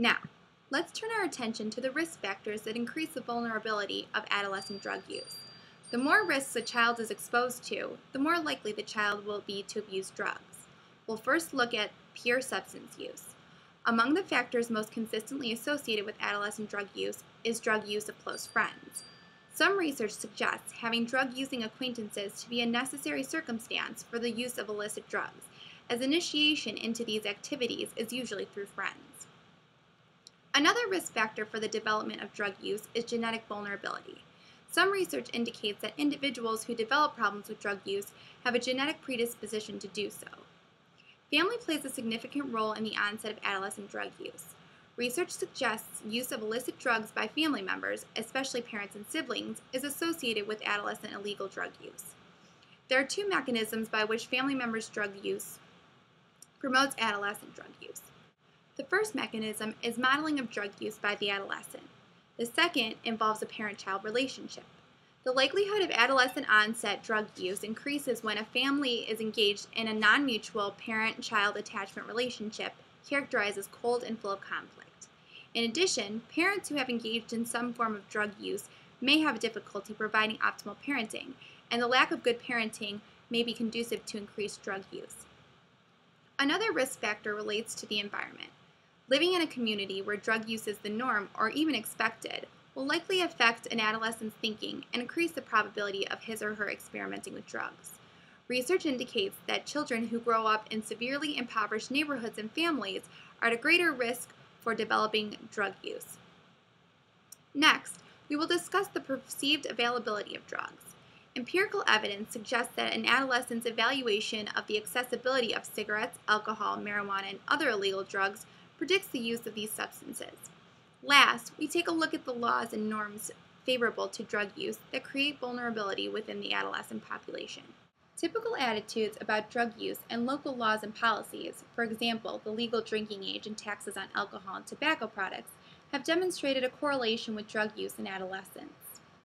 Now, let's turn our attention to the risk factors that increase the vulnerability of adolescent drug use. The more risks a child is exposed to, the more likely the child will be to abuse drugs. We'll first look at peer substance use. Among the factors most consistently associated with adolescent drug use is drug use of close friends. Some research suggests having drug-using acquaintances to be a necessary circumstance for the use of illicit drugs, as initiation into these activities is usually through friends. Another risk factor for the development of drug use is genetic vulnerability. Some research indicates that individuals who develop problems with drug use have a genetic predisposition to do so. Family plays a significant role in the onset of adolescent drug use. Research suggests use of illicit drugs by family members, especially parents and siblings, is associated with adolescent illegal drug use. There are two mechanisms by which family members' drug use promotes adolescent drug use. The first mechanism is modeling of drug use by the adolescent. The second involves a parent-child relationship. The likelihood of adolescent onset drug use increases when a family is engaged in a non-mutual parent-child attachment relationship characterized as cold and full of conflict. In addition, parents who have engaged in some form of drug use may have difficulty providing optimal parenting, and the lack of good parenting may be conducive to increased drug use. Another risk factor relates to the environment. Living in a community where drug use is the norm or even expected will likely affect an adolescent's thinking and increase the probability of his or her experimenting with drugs. Research indicates that children who grow up in severely impoverished neighborhoods and families are at a greater risk for developing drug use. Next, we will discuss the perceived availability of drugs. Empirical evidence suggests that an adolescent's evaluation of the accessibility of cigarettes, alcohol, marijuana, and other illegal drugs predicts the use of these substances. Last, we take a look at the laws and norms favorable to drug use that create vulnerability within the adolescent population. Typical attitudes about drug use and local laws and policies, for example, the legal drinking age and taxes on alcohol and tobacco products, have demonstrated a correlation with drug use in adolescents.